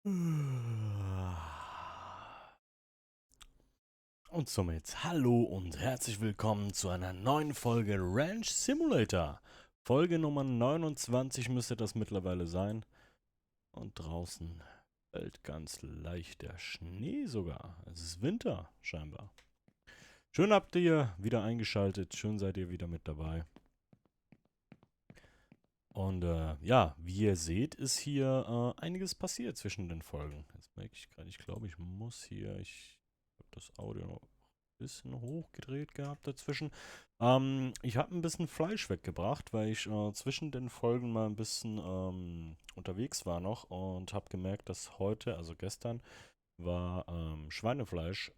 Und somit hallo und herzlich willkommen zu einer neuen Folge Ranch Simulator. Folge Nummer 29 müsste das mittlerweile sein. Und draußen fällt ganz leicht der Schnee sogar. Es ist Winter scheinbar. Schön habt ihr wieder eingeschaltet. Schön seid ihr wieder mit dabei. Und ja, wie ihr seht, ist hier einiges passiert zwischen den Folgen. Jetzt merke ich gerade, ich glaube, ich habe das Audio noch bisschen hochgedreht gehabt dazwischen. Ich habe ein bisschen Fleisch weggebracht, weil ich zwischen den Folgen mal ein bisschen unterwegs war noch und habe gemerkt, dass heute, also gestern, war Schweinefleisch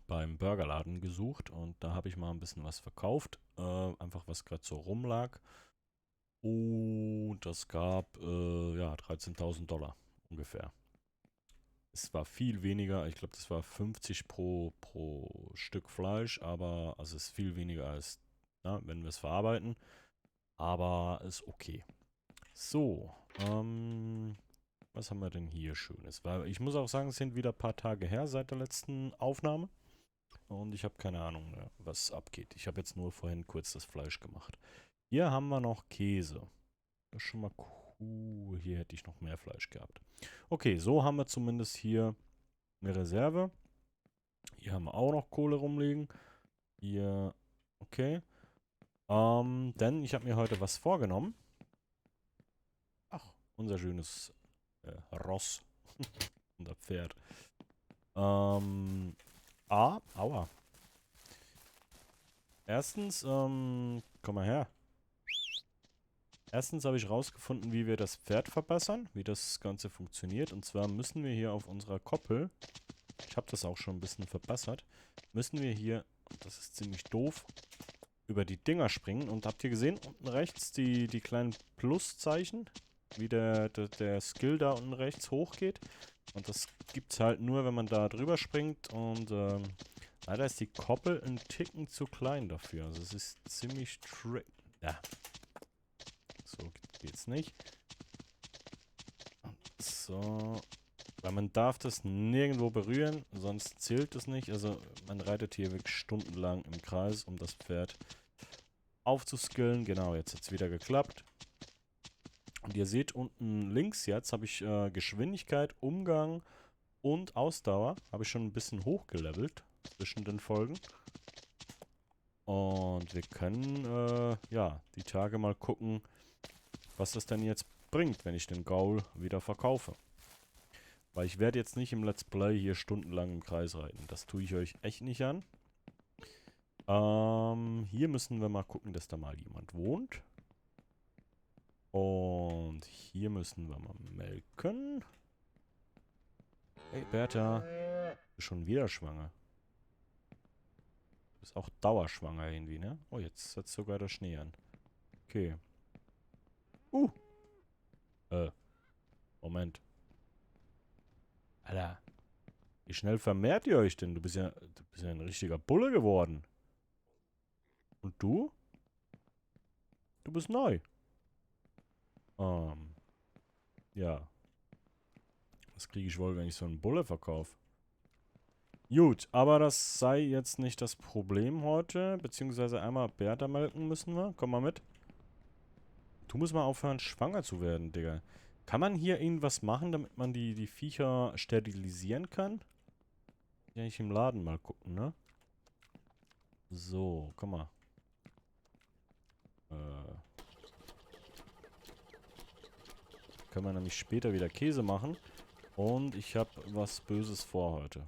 beim Burgerladen gesucht und da habe ich mal ein bisschen was verkauft. Einfach was gerade so rumlag. Und das gab ja 13.000 Dollar ungefähr. Es war viel weniger, ich glaube, das war 50 pro Stück Fleisch, aber also es ist viel weniger als, na, wenn wir es verarbeiten. Aber ist okay. So, was haben wir denn hier Schönes? Weil ich muss auch sagen, es sind wieder ein paar Tage her seit der letzten Aufnahme. Und ich habe keine Ahnung mehr, was abgeht. Ich habe jetzt nur vorhin kurz das Fleisch gemacht. Hier haben wir noch Käse. Das ist schon mal cool. Hier hätte ich noch mehr Fleisch gehabt. Okay, so haben wir zumindest hier eine Reserve. Hier haben wir auch noch Kohle rumliegen. Hier, okay. Denn ich habe mir heute was vorgenommen. Ach, unser schönes Ross. Unser Pferd. Aua. Erstens, komm mal her. Erstens habe ich rausgefunden, wie wir das Pferd verbessern, wie das Ganze funktioniert. Und zwar müssen wir hier auf unserer Koppel, ich habe das auch schon ein bisschen verbessert, müssen wir hier, das ist ziemlich doof, über die Dinger springen. Und habt ihr gesehen, unten rechts die kleinen Pluszeichen, wie der Skill da unten rechts hochgeht? Und das gibt's halt nur, wenn man da drüber springt. Und leider ist die Koppel ein Ticken zu klein dafür. Also es ist ziemlich ja, so geht's nicht. So. Weil man darf das nirgendwo berühren, sonst zählt es nicht. Also man reitet hier wirklich stundenlang im Kreis, um das Pferd aufzuskillen. Genau, jetzt hat es wieder geklappt. Und ihr seht unten links jetzt habe ich Geschwindigkeit, Umgang und Ausdauer. Habe ich schon ein bisschen hochgelevelt zwischen den Folgen. Und wir können, ja, die Tage mal gucken, was das denn jetzt bringt, wenn ich den Gaul wieder verkaufe. Weil ich werde jetzt nicht im Let's Play hier stundenlang im Kreis reiten. Das tue ich euch echt nicht an. Hier müssen wir mal gucken, dass da mal jemand wohnt. Und hier müssen wir mal melken. Hey, Bertha. Du bist schon wieder schwanger. Du bist auch dauerschwanger irgendwie, ne? Oh, jetzt setzt sogar der Schnee an. Okay. Uh. Äh, Moment. Alter. Wie schnell vermehrt ihr euch denn? Du bist ja ein richtiger Bulle geworden. Und du? Du bist neu. Ähm, ja. Was kriege ich wohl, wenn ich so einen Bulle verkaufe? Gut, aber das sei jetzt nicht das Problem heute. Beziehungsweise einmal Bertha melken müssen wir. Komm mal mit. Du musst mal aufhören, schwanger zu werden, Digga. Kann man hier irgendwas machen, damit man die Viecher sterilisieren kann? Ja, ich im Laden mal gucken, ne? So, komm mal. Äh, können wir nämlich später wieder Käse machen. Und ich habe was Böses vor heute.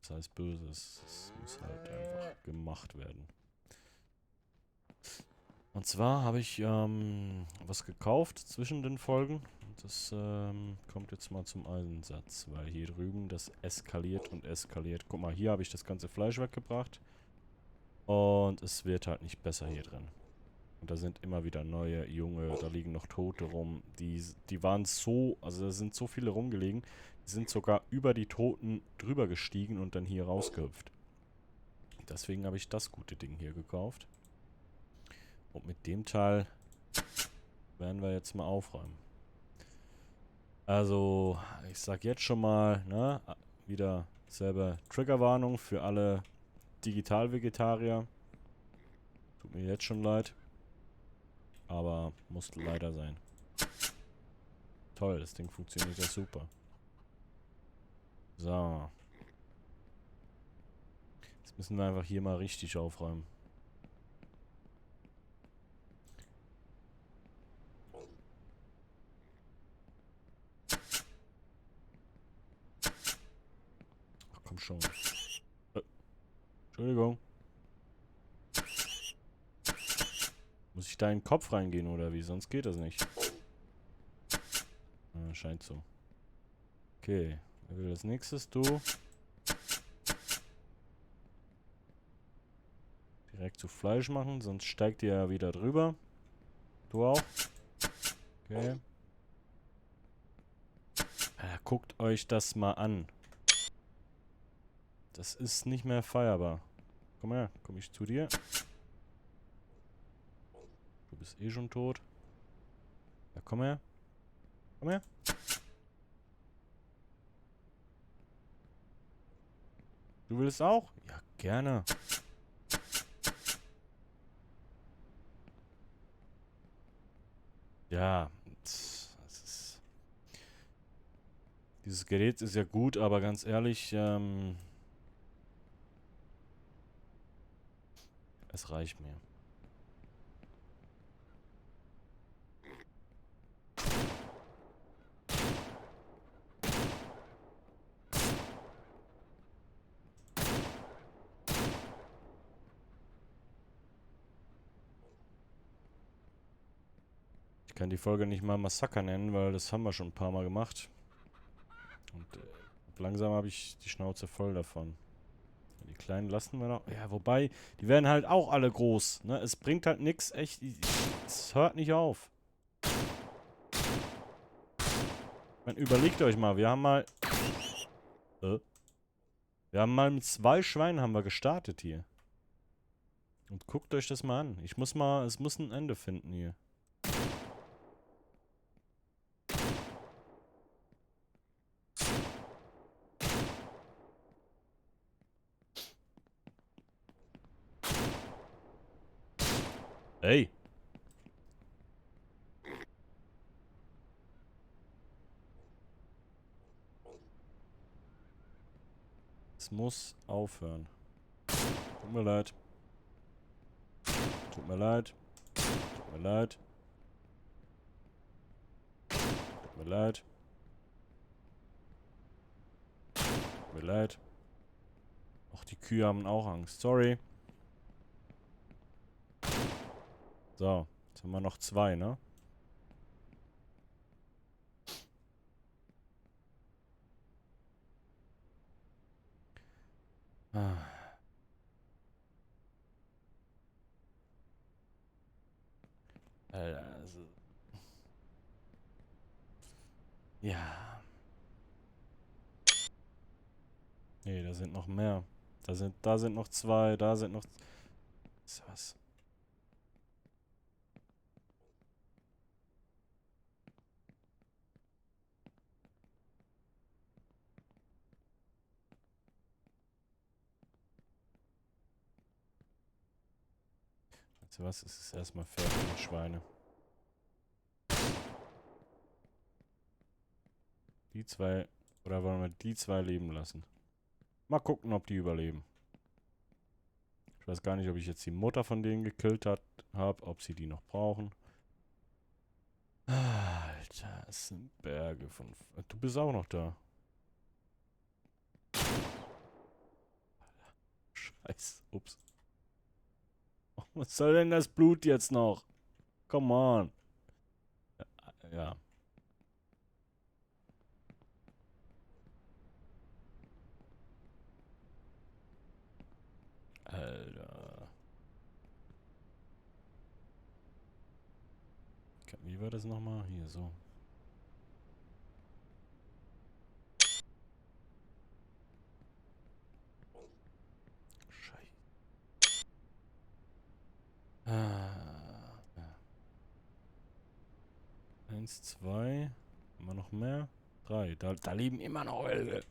Das heißt Böses. Es muss halt einfach gemacht werden. Und zwar habe ich was gekauft zwischen den Folgen. Das kommt jetzt mal zum Einsatz, weil hier drüben das eskaliert und eskaliert. Guck mal, hier habe ich das ganze Fleisch weggebracht. Und es wird halt nicht besser hier drin. Und da sind immer wieder neue Junge, da liegen noch Tote rum. Die waren so, also da sind so viele rumgelegen, die sind sogar über die Toten drüber gestiegen und dann hier rausgehüpft. Deswegen habe ich das gute Ding hier gekauft. Und mit dem Teil werden wir jetzt mal aufräumen. Also, ich sag jetzt schon mal, ne? Wieder selber Triggerwarnung für alle Digital-Vegetarier. Tut mir jetzt schon leid. Aber muss leider sein. Toll, das Ding funktioniert ja super. So. Jetzt müssen wir einfach hier mal richtig aufräumen. Ach, komm schon. Entschuldigung. Muss ich da in den Kopf reingehen oder wie? Sonst geht das nicht. Scheint so. Okay. Wer will als nächstes? Du. Direkt zu Fleisch machen, sonst steigt ihr ja wieder drüber. Du auch. Okay. Guckt euch das mal an. Das ist nicht mehr feierbar. Komm her, komm ich zu dir. Du bist eh schon tot. Ja, komm her. Komm her. Du willst auch? Ja, gerne. Ja, dieses Gerät ist ja gut, aber ganz ehrlich, es reicht mir. Ich kann die Folge nicht mal Massaker nennen, weil das haben wir schon ein paar Mal gemacht. Und langsam habe ich die Schnauze voll davon. Die Kleinen lassen wir noch. Ja, wobei, die werden halt auch alle groß. Ne? Es bringt halt nichts, echt. Es hört nicht auf. Man, überlegt euch mal, wir haben mal. Wir haben mal mit 2 Schweinen haben wir gestartet hier. Und guckt euch das mal an. Ich muss mal. Es muss ein Ende finden hier. Ey! Es muss aufhören. Tut mir leid. Tut mir leid. Tut mir leid. Tut mir leid. Tut mir leid. Auch die Kühe haben auch Angst. Sorry. So. Jetzt haben wir noch 2, ne? Ah. Also. Ja. Nee, da sind noch mehr. Da sind noch 2, da sind noch. Ist was? Weißt du was? Es ist erstmal fertig mit Schweine. Die 2. Oder wollen wir die 2 leben lassen? Mal gucken, ob die überleben. Ich weiß gar nicht, ob ich jetzt die Mutter von denen gekillt habe, ob sie die noch brauchen. Alter, es sind Berge von. Du bist auch noch da. Scheiße. Ups. Oh, was soll denn das Blut jetzt noch? Come on. Ja. Alter. Wie war das nochmal? Hier so. Scheiße. Ja. 1, 2. Immer noch mehr? 3. Da leben immer noch welche.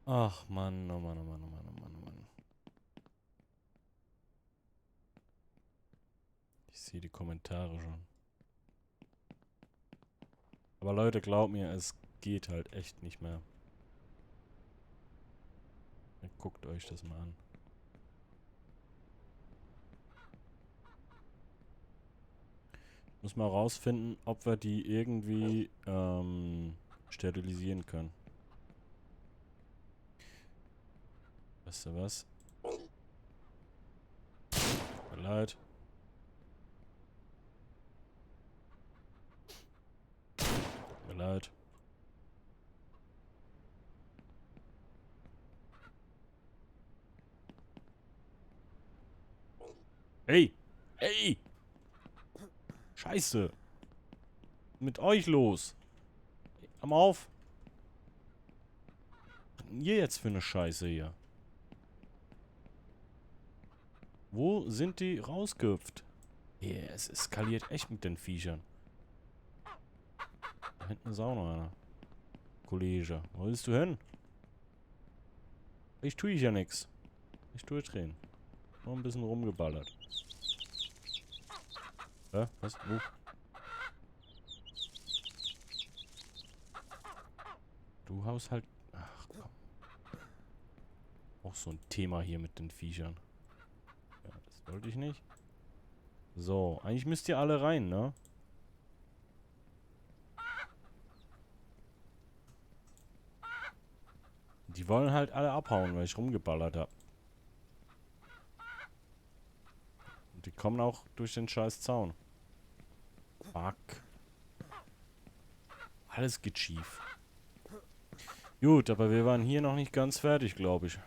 Ach Mann, oh Mann, oh Mann, oh Mann, oh Mann, oh Mann. Ich sehe die Kommentare schon. Aber Leute, glaubt mir, es geht halt echt nicht mehr. Guckt euch das mal an. Muss mal rausfinden, ob wir die irgendwie sterilisieren können. Weißt du was? Tut mir leid. Tut mir leid. Hey! Hey! Scheiße! Mit euch los! Komm auf! Was denn hier jetzt für eine Scheiße hier? Wo sind die rausgehüpft? Yeah, es eskaliert echt mit den Viechern. Da hinten ist auch noch einer. Kollege, wo willst du hin? Ich tue ja nichts. Ich tue drehen. Nur ein bisschen rumgeballert. Hä? Was? Wo? Du haust halt... Ach komm. Auch so ein Thema hier mit den Viechern. Ja, das wollte ich nicht. So, eigentlich müsst ihr alle rein, ne? Die wollen halt alle abhauen, weil ich rumgeballert habe. Und die kommen auch durch den scheiß Zaun. Fuck. Alles geht schief. Gut, aber wir waren hier noch nicht ganz fertig, glaube ich.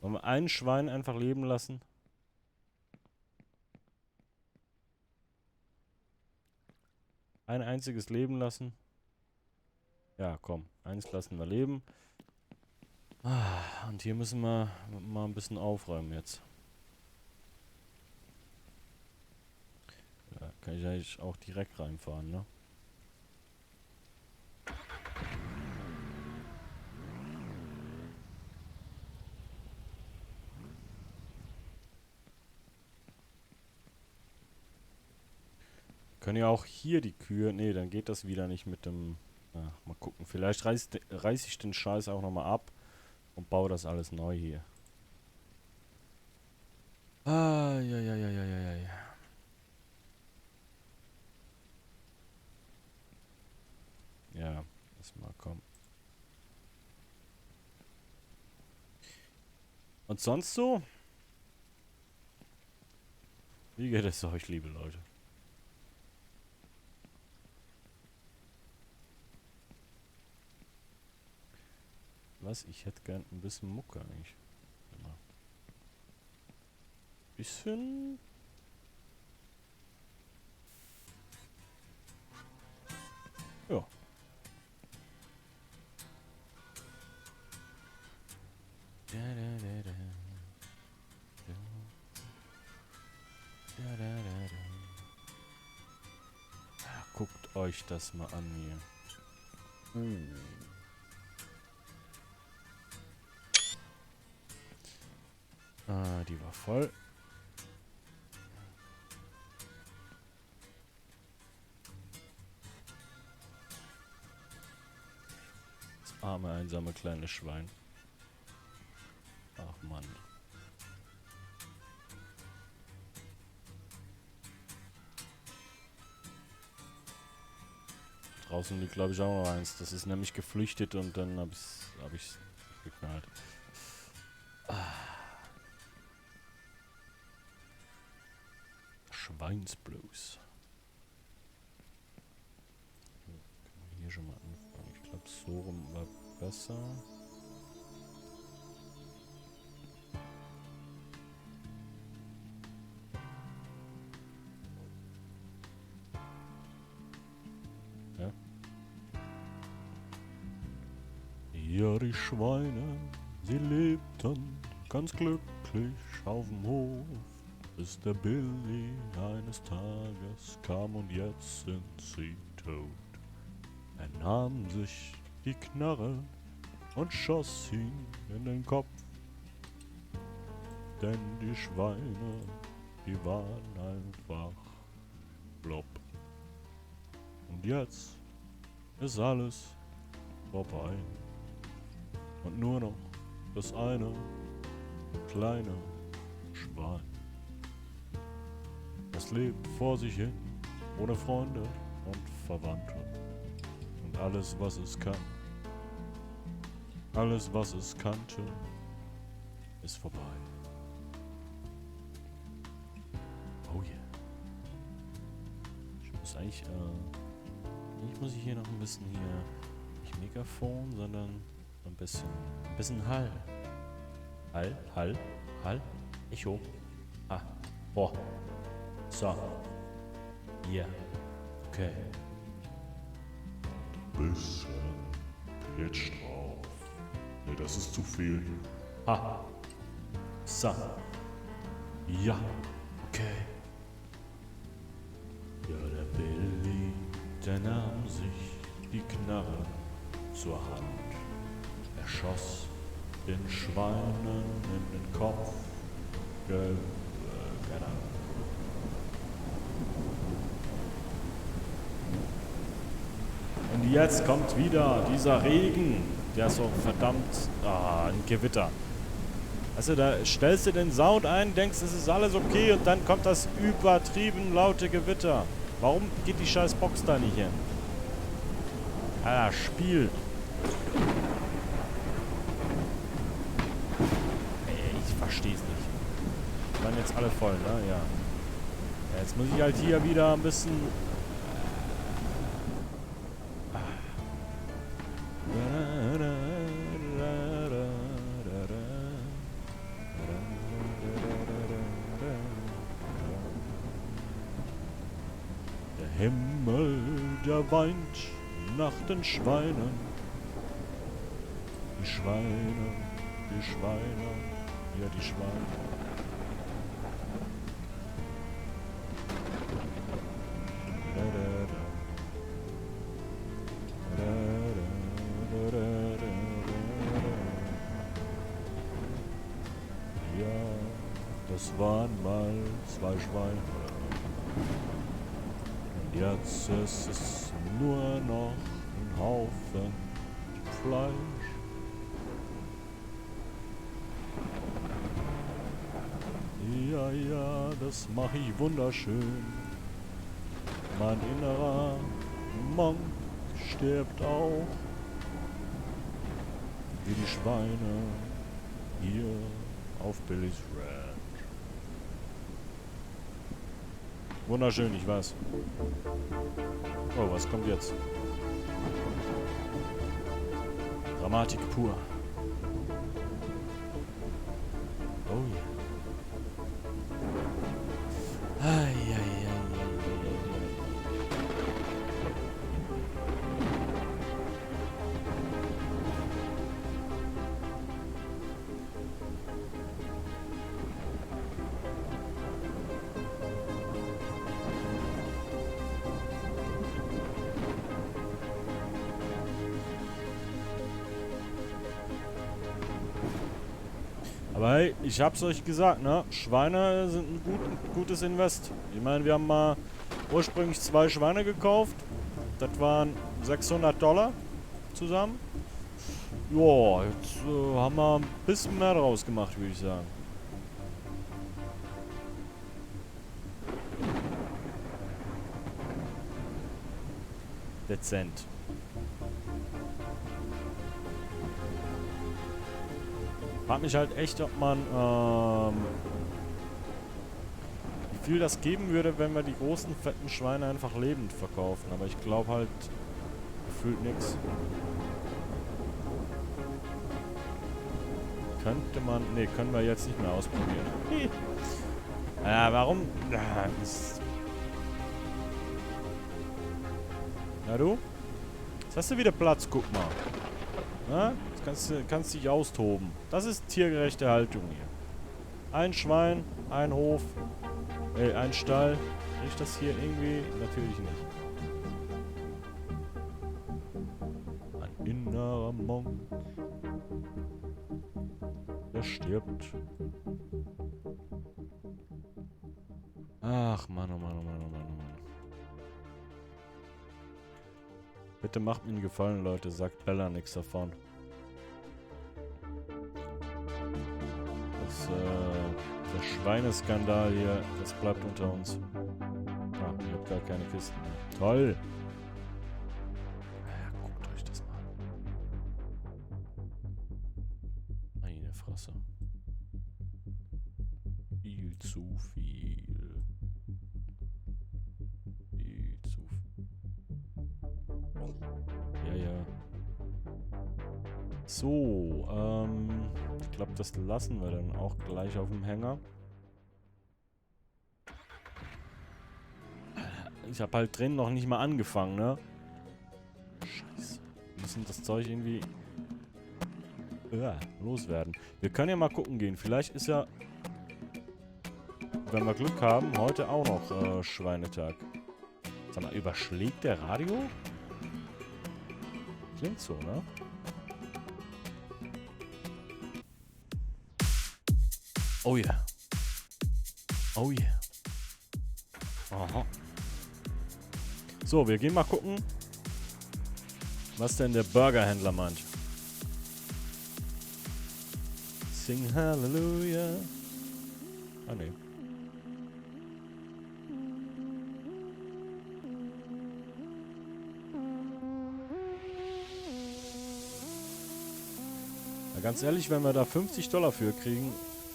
Wollen wir ein Schwein einfach leben lassen? Ein einziges leben lassen? Ja, komm. Eins lassen wir leben. Ah, und hier müssen wir mal ein bisschen aufräumen jetzt. Ja, kann ich eigentlich auch direkt reinfahren, ne? Können ja auch hier die Kühe... Nee, dann geht das wieder nicht mit dem... Ja, mal gucken. Vielleicht reiß ich den Scheiß auch nochmal ab und baue das alles neu hier. Ah, ja, ja, ja, ja, ja, ja. Ja, lass mal kommen. Und sonst so? Wie geht es euch, liebe Leute? Was? Ich hätte gern ein bisschen Mucke eigentlich. Mal. Bisschen... Ja. Da, da, da, da. Da, da, da, da. Ah, guckt euch das mal an hier. Ah, die war voll. Das arme, einsame kleine Schwein. Ach Mann. Draußen liegt, glaube ich, auch noch eins. Das ist nämlich geflüchtet und dann hab ich's geknallt. Ah. Schweinsblues. Können wir hier schon mal anfangen. Ich glaube, so rum war besser. Ja. Ja, die Schweine, sie lebten ganz glücklich auf dem Hof. bis der Billy eines Tages kam und jetzt sind sie tot. Er nahm sich die Knarre und schoss ihn in den Kopf, denn die Schweine, die waren einfach plopp. Und jetzt ist alles vorbei und nur noch das eine kleine Schwein. Es lebt vor sich hin, ohne Freunde und Verwandte. Und alles, was es kann, alles, was es kannte, ist vorbei. Oh yeah. Ich muss eigentlich muss ich hier noch ein bisschen nicht Megafon, sondern ein bisschen Hall. Hall? Echo. Ah, boah. So. Hier. Okay. Bisschen Pitch drauf. Ne, das ist zu viel. Ha. So. Ja. Okay. Ja, der Billy, der nahm sich die Knarre zur Hand. Er schoss den Schweinen in den Kopf. Keine Ahnung. Und jetzt kommt wieder dieser Regen. Der ist so verdammt ein Gewitter. Also da stellst du den Sound ein, denkst, es ist alles okay und dann kommt das übertrieben laute Gewitter. Warum geht die scheiß Box da nicht hin? Alter, Spiel. Ey, ich versteh's nicht. Die waren jetzt alle voll, ne? Ja. Jetzt muss ich halt hier wieder ein bisschen... Der Himmel, der weint nach den Schweinen. Die Schweine, ja die Schweine. Ja, das waren mal 2 Schweine. Und jetzt ist es nur noch ein Haufen Fleisch. Ja, das mache ich wunderschön. Mein innerer Monk stirbt auch, wie die Schweine hier auf Billys Ranch. Wunderschön, ich weiß. Oh, was kommt jetzt? Dramatik pur. Oh ja. Aber hey, ich hab's euch gesagt, ne? Schweine sind ein gutes Invest. Ich meine, wir haben mal ursprünglich 2 Schweine gekauft. Das waren $600 zusammen. Joa, jetzt haben wir ein bisschen mehr draus gemacht, würde ich sagen. Dezent. Frag mich halt echt, ob man, wie viel das geben würde, wenn wir die großen, fetten Schweine einfach lebend verkaufen. Aber ich glaube halt, gefühlt nix. Könnte man, ne, können wir jetzt nicht mehr ausprobieren. Ja, warum? Na du? Jetzt hast du wieder Platz, guck mal. Na? Kannst dich austoben. Das ist tiergerechte Haltung hier. Ein Schwein, ein Hof, Ey, ein Stall. Riecht das hier irgendwie? Natürlich nicht. Ein innerer Monk. Der stirbt. Ach, Mann, oh Mann, oh Mann, oh Mann, oh Mann. Bitte macht mir einen Gefallen, Leute. Sagt Bella nichts davon. Der Schweineskandal hier, das bleibt unter uns. Ah, ich hab gar keine Kisten mehr. Toll! Ja, guckt euch das mal an. Meine Fresse. Viel zu viel. Viel zu viel. Ja, ja. So, ich glaube, das lassen wir dann auch gleich auf dem Hänger. Ich habe halt drin noch nicht mal angefangen, ne? Scheiße. Wir müssen das Zeug irgendwie loswerden. Wir können ja mal gucken gehen. Vielleicht ist ja, wenn wir Glück haben, heute auch noch Schweinetag. Sag mal, überschlägt der Radio? Klingt so, ne? Oh ja. Yeah. Oh ja. Yeah. Aha. So, wir gehen mal gucken, was denn der Burgerhändler meint. Sing Hallelujah. Ah, ne. Na, ganz ehrlich, wenn wir da $50 für kriegen,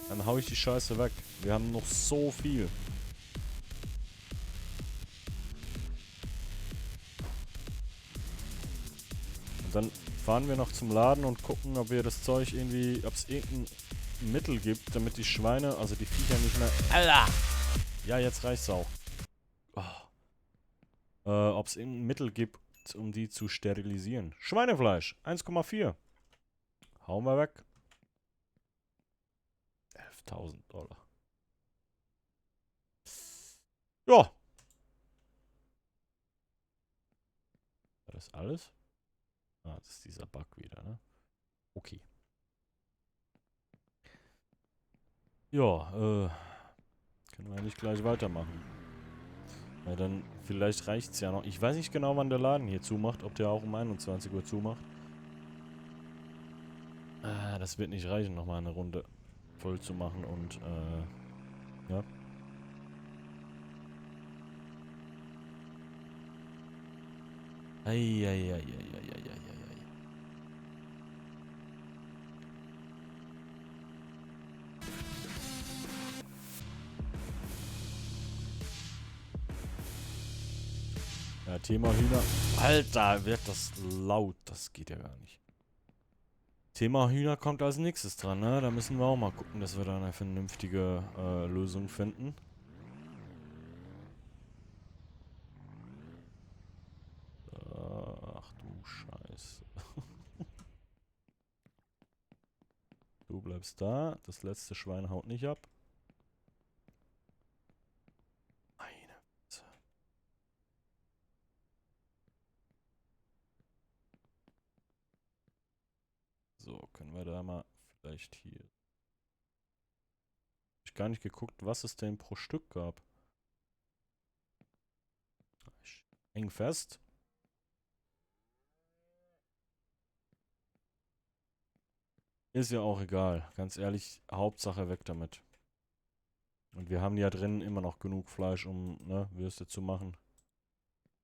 dann hau ich die Scheiße weg. Wir haben noch so viel. Und dann fahren wir noch zum Laden und gucken, ob wir das Zeug irgendwie, ob es irgendein Mittel gibt, damit die Schweine, also die Viecher nicht mehr... Alter! Ja, jetzt reicht's auch. Oh. Ob es irgendein Mittel gibt, um die zu sterilisieren. Schweinefleisch, 1,4. Hauen wir weg. $11.000. Ja. War das alles? Ah, das ist dieser Bug wieder, ne? Okay. Ja, können wir eigentlich gleich weitermachen. Weil dann, vielleicht reicht's ja noch. Ich weiß nicht genau, wann der Laden hier zumacht, ob der auch um 21 Uhr zumacht. Das wird nicht reichen, nochmal eine Runde voll zu machen und, ja. Eieieiei. Ja, Thema Hühner. Alter, wird das laut. Das geht ja gar nicht. Thema Hühner kommt als nächstes dran, ne? Da müssen wir auch mal gucken, dass wir da eine vernünftige Lösung finden. Ach du Scheiße. Du bleibst da. Das letzte Schwein haut nicht ab. Meine Fresse. So, können wir da mal vielleicht hier... Ich gar nicht geguckt, was es denn pro Stück gab. Ich häng fest. Ist ja auch egal. Ganz ehrlich, Hauptsache weg damit. Und wir haben ja drin immer noch genug Fleisch, um, ne, Würste zu machen.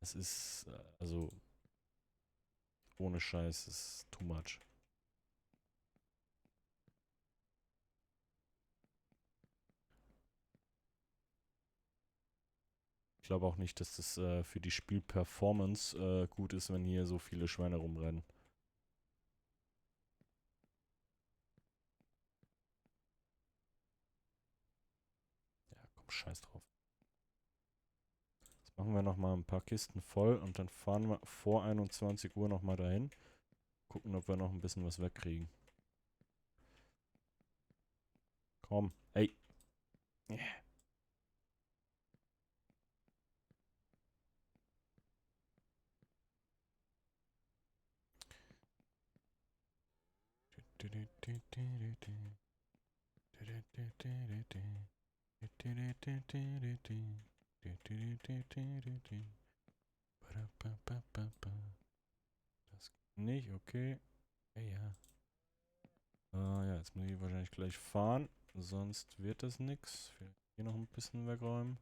Es ist, also, ohne Scheiß, es ist too much. Ich glaube auch nicht, dass das für die Spielperformance gut ist, wenn hier so viele Schweine rumrennen. Ja, komm, scheiß drauf. Jetzt machen wir nochmal ein paar Kisten voll und dann fahren wir vor 21 Uhr nochmal dahin. Gucken, ob wir noch ein bisschen was wegkriegen. Komm, ey. Das nicht, okay. Ja. Ja, jetzt muss ich wahrscheinlich gleich fahren. Sonst wird das nichts. Hier noch ein bisschen wegräumen.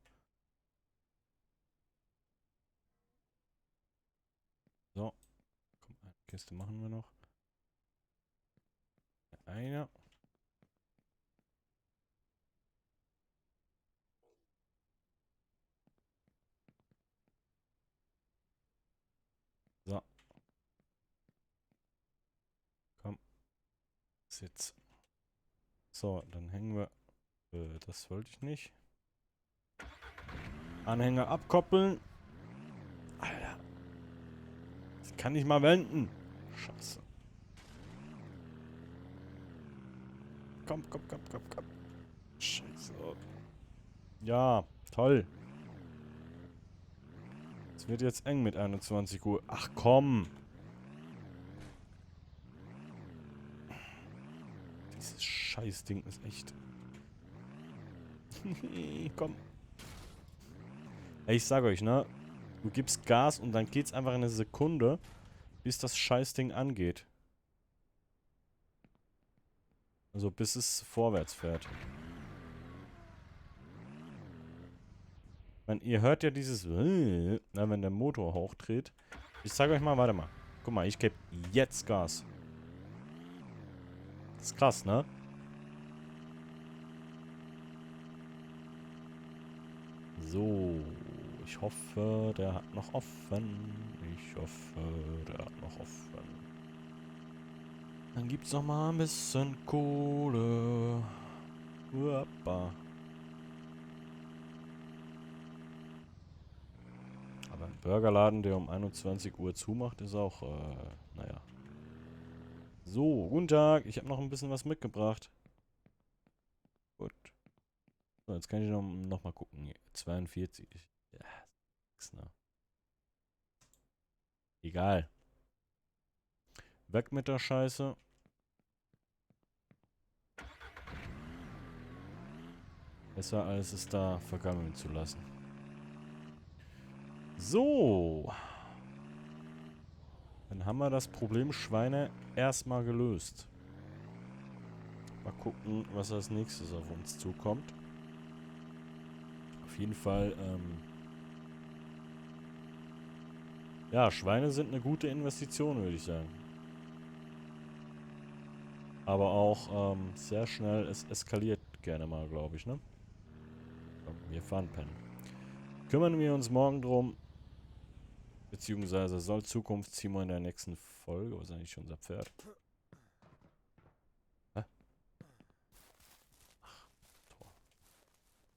So. Komm, eine Kiste machen wir noch. Eine. So. Komm. Sitz. So, dann hängen wir. Das wollte ich nicht. Anhänger abkoppeln. Alter. Das kann ich mal wenden. Scheiße. Komm, komm, komm, komm, komm. Scheiße. Ja, toll. Es wird jetzt eng mit 21 Uhr. Ach komm. Dieses Scheißding ist echt. Komm. Ey, ich sag euch, ne? Du gibst Gas und dann geht's einfach in eine Sekunde, bis das Scheißding angeht. Also bis es vorwärts fährt. Ich meine, ihr hört ja dieses, na, wenn der Motor hochdreht. Ich sag euch mal, warte mal. Guck mal, ich gebe jetzt Gas. Das ist krass, ne? So, ich hoffe, der hat noch offen. Ich hoffe, der hat noch offen. Dann gibt's noch mal ein bisschen Kohle. Hoppa. Aber ein Burgerladen, der um 21 Uhr zumacht, ist auch, naja. So, guten Tag. Ich habe noch ein bisschen was mitgebracht. Gut. So, jetzt kann ich noch mal gucken. Hier. 42. Ja, nix, ne? Egal. Weg mit der Scheiße. Besser als es da vergammeln zu lassen. So. Dann haben wir das Problem Schweine erstmal gelöst. Mal gucken, was als nächstes auf uns zukommt. Auf jeden Fall, ja, Schweine sind eine gute Investition, würde ich sagen. Aber auch sehr schnell, es eskaliert gerne mal, glaube ich, ne? Komm, wir fahren pennen. Kümmern wir uns morgen drum. Beziehungsweise soll Zukunftstimo in der nächsten Folge, was ist eigentlich schon unser Pferd? Hä? Tor.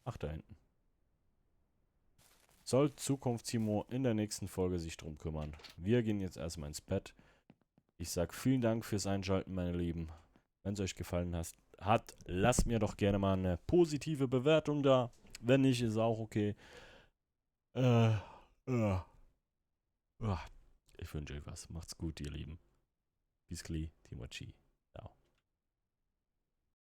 Ach, da hinten. Soll Zukunftstimo in der nächsten Folge sich drum kümmern. Wir gehen jetzt erstmal ins Bett. Ich sag vielen Dank fürs Einschalten, meine Lieben. Wenn es euch gefallen hat, lasst mir doch gerne mal eine positive Bewertung da. Wenn nicht, ist auch okay. Ich wünsche euch was. Macht's gut, ihr Lieben. Bis gleich, Timochi.